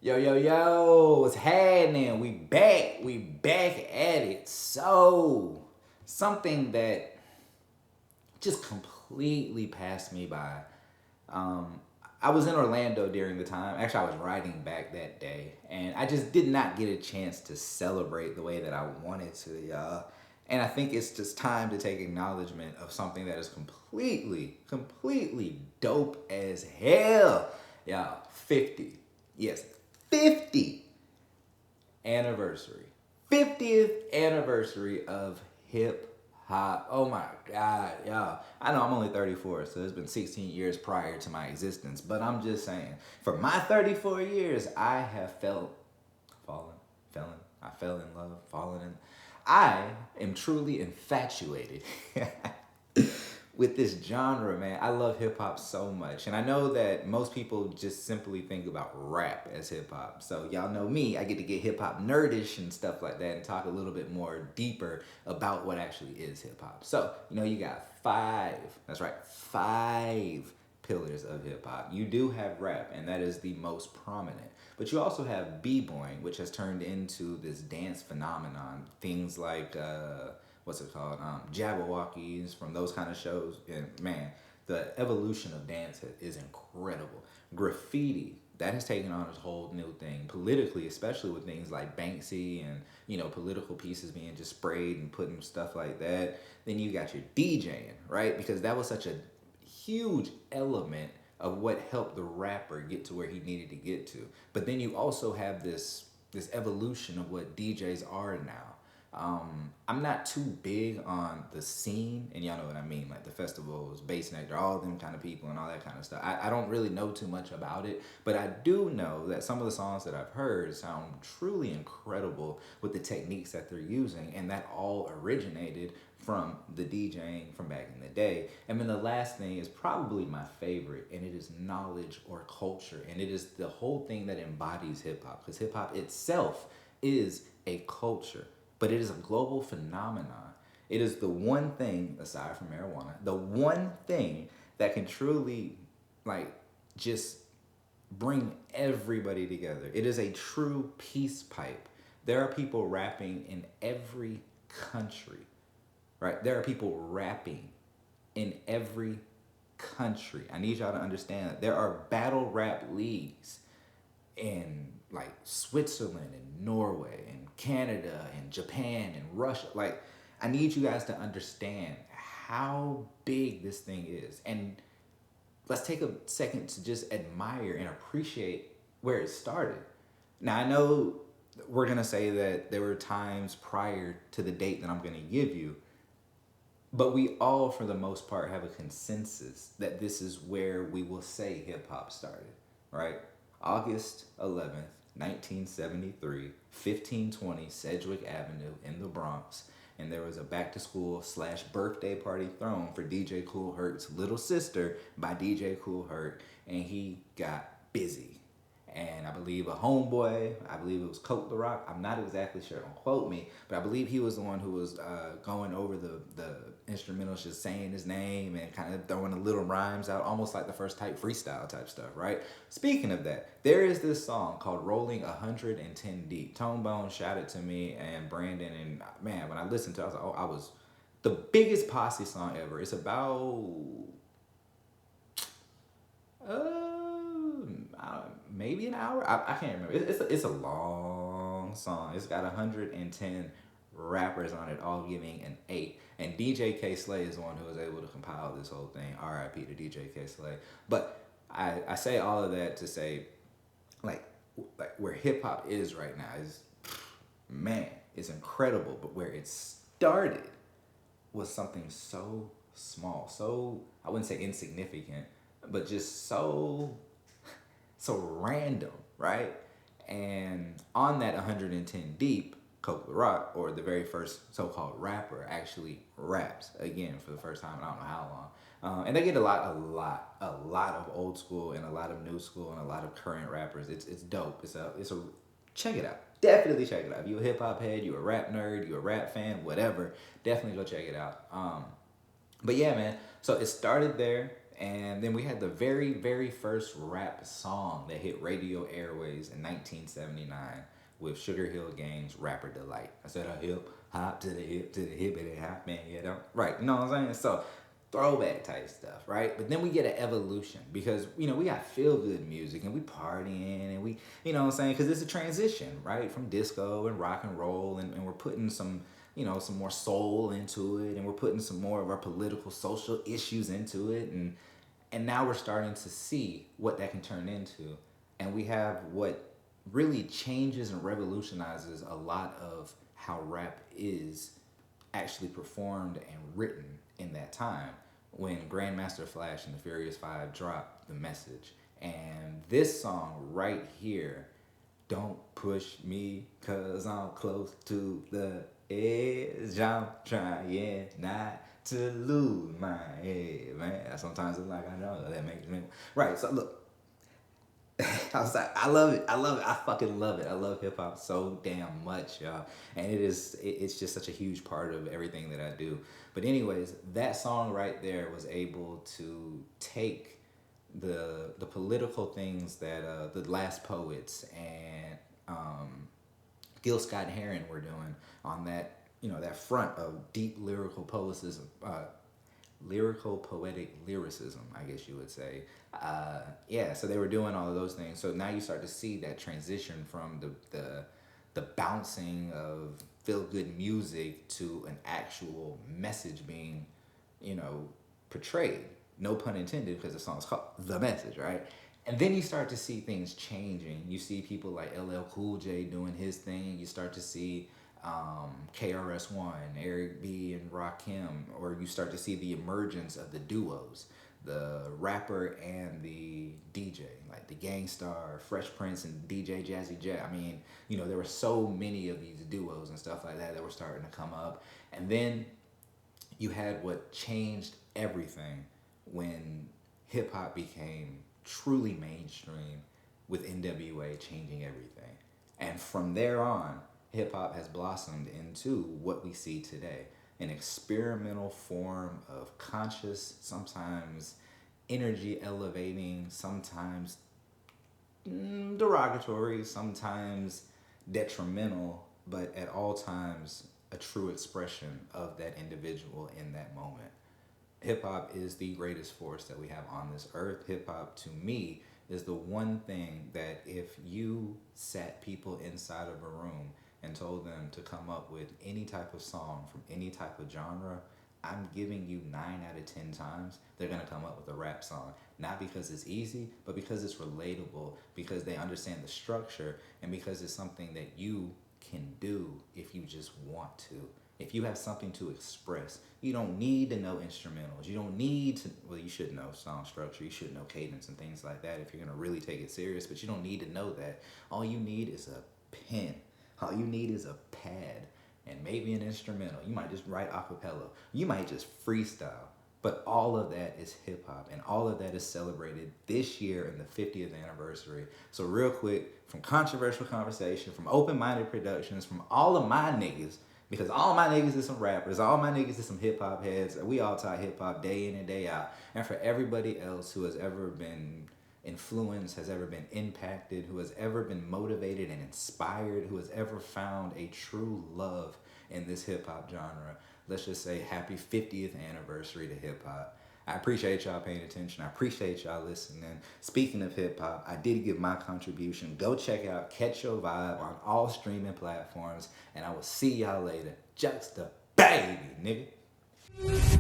Yo, yo, yo, what's happening? We back at it. So, something that just completely passed me by. Um, I was in Orlando during the time. Actually, I was riding back that day, and I just did not get a chance to celebrate the way that I wanted to, y'all. And I think it's just time to take acknowledgement of something that is completely dope as hell. Y'all, 50. Yes, 50 anniversary. 50th anniversary of hip hop. Oh my God, y'all. I know I'm only 34, so it's been 16 years prior to my existence, but I'm just saying, for my 34 years, I have fallen, I fell in love, fallen in. I am truly infatuated with this genre, man. I love hip hop so much. And I know that most people just simply think about rap as hip hop. So, y'all know me, I get to get hip hop nerdish and stuff like that and talk a little bit more deeper about what actually is hip hop. So, you got that's right, five pillars of hip hop. You do have rap, and that is the most prominent. But you also have b-boying, which has turned into this dance phenomenon. Things like what's it called? Jabberwockies from those kind of shows. And man, the evolution of dance is incredible. Graffiti, that has taken on this whole new thing politically, especially with things like Banksy and political pieces being just sprayed and putting stuff like that. Then you got your DJing, right? Because that was such a huge element of what helped the rapper get to where he needed to get to. But then you also have this evolution of what DJs are now. I'm not too big on the scene, and y'all know what I mean, like the festivals, Bass Nectar, all them kind of people, and all that kind of stuff. I don't really know too much about it, but I do know that some of the songs that I've heard sound truly incredible with the techniques that they're using, and that all originated from the DJing from back in the day. And then the last thing is probably my favorite, and it is knowledge or culture, and it is the whole thing that embodies hip hop, because hip hop itself is a culture, but it is a global phenomenon. It is the one thing, aside from marijuana, the one thing that can truly, like, just bring everybody together. It is a true peace pipe. There are people rapping in every country, right? There are people rapping in every country. I need y'all to understand that there are battle rap leagues in like Switzerland and Norway and Canada and Japan and Russia. Like, I need you guys to understand how big this thing is. And let's take a second to just admire and appreciate where it started. Now, I know we're going to say that there were times prior to the date that I'm going to give you, but we all, for the most part, have a consensus that this is where we will say hip hop started, right? August 11th, 1973, 1520 Sedgwick Avenue in the Bronx. And there was a back to school slash birthday party thrown for DJ Kool Herc's little sister by DJ Kool Herc. And he got busy. And I believe a homeboy, I believe it was Coke the Rock, I'm not exactly sure, don't quote me, but I believe he was the one who was going over the instrumentals, just saying his name and kind of throwing the little rhymes out, almost like the first type freestyle type stuff, right? Speaking of that, there is this song called Rolling 110 Deep. Tone Bone shouted to me and Brandon, and man, when I listened to it, I was like, oh, I was the biggest posse song ever. It's about maybe an hour. I can't remember. It's a long song. It's got 110 rappers on it, all giving an 8. And DJ K Slay is the one who was able to compile this whole thing. R.I.P. to DJ K Slay. But I say all of that to say, like, like where hip hop is right now is, man, it's incredible. But where it started was something so small, so I wouldn't say insignificant, but just so random, right? And on that 110 Deep, Coke the Rock, or the very first so-called rapper, actually raps again for the first time in I don't know how long. And they get a lot of old school and a lot of new school and a lot of current rappers. It's dope. It's a check it out. Definitely check it out. If you a hip hop head, you a rap nerd, you a rap fan, whatever. Definitely go check it out. But yeah, man. So it started there, And then we had the very, very first rap song that hit radio airways in 1979 with Sugar Hill Gang's Rapper Delight. I said a hip hop to the hippity hop, man, you know? Right, you know what I'm saying? So throwback type stuff, right? But then we get an evolution because, you know, we got feel good music and we partying and we, you know what I'm saying? Because it's a transition, right? From disco and rock and roll, and we're putting some, you know, some more soul into it, and we're putting some more of our political, social issues into it, and now we're starting to see what that can turn into. And we have what really changes and revolutionizes a lot of how rap is actually performed and written in that time when Grandmaster Flash and the Furious Five dropped The Message. And this song right here, Don't Push Me Cause I'm Close to the Edge, I'm trying not to lose my head, man. Sometimes it's like, I know that makes me right. So look, I was like, I love it. I love it. I fucking love it. I love hip hop so damn much, y'all. And it's just such a huge part of everything that I do. But anyways, that song right there was able to take the political things that the Last Poets and Gil Scott Heron were doing on that, you know, that front of deep lyrical poeticism, lyrical poetic lyricism, I guess you would say. Yeah, so they were doing all of those things. So now you start to see that transition from the bouncing of feel good music to an actual message being, you know, portrayed. No pun intended, because the song's called The Message, right? And then you start to see things changing. You see people like LL Cool J doing his thing. You start to see KRS-One, Eric B. and Rakim, or you start to see the emergence of the duos, the rapper and the DJ, like the Gangstar, Fresh Prince, and DJ Jazzy J. I mean, you know, there were so many of these duos and stuff like that that were starting to come up. And then you had what changed everything when hip hop became truly mainstream, with NWA changing everything. And from there on, hip hop has blossomed into what we see today, an experimental form of conscious, sometimes energy elevating, sometimes derogatory, sometimes detrimental, but at all times a true expression of that individual in that moment. Hip hop is the greatest force that we have on this earth. Hip hop, to me, is the one thing that if you sat people inside of a room and told them to come up with any type of song from any type of genre, I'm giving you 9 out of 10 times they're gonna come up with a rap song. Not because it's easy, but because it's relatable, because they understand the structure, and because it's something that you can do if you just want to. If you have something to express, you don't need to know instrumentals. You don't need to, well, you should know song structure. You should know cadence and things like that if you're gonna really take it serious, but you don't need to know that. All you need is a pen. All you need is a pad and maybe an instrumental. You might just write a cappella. You might just freestyle. But all of that is hip hop, and all of that is celebrated this year in the 50th anniversary. So real quick, from Controversial Conversation, from Open Minded Productions, from all of my niggas, because all my niggas is some rappers, all my niggas is some hip hop heads. We all talk hip hop day in and day out. And for everybody else who has ever been influenced, has ever been impacted, who has ever been motivated and inspired, who has ever found a true love in this hip hop genre, let's just say happy 50th anniversary to hip hop. I appreciate y'all paying attention. I appreciate y'all listening. Speaking of hip hop, I did give my contribution. Go check out Catch Your Vibe on all streaming platforms, and I will see y'all later. Just a baby, nigga.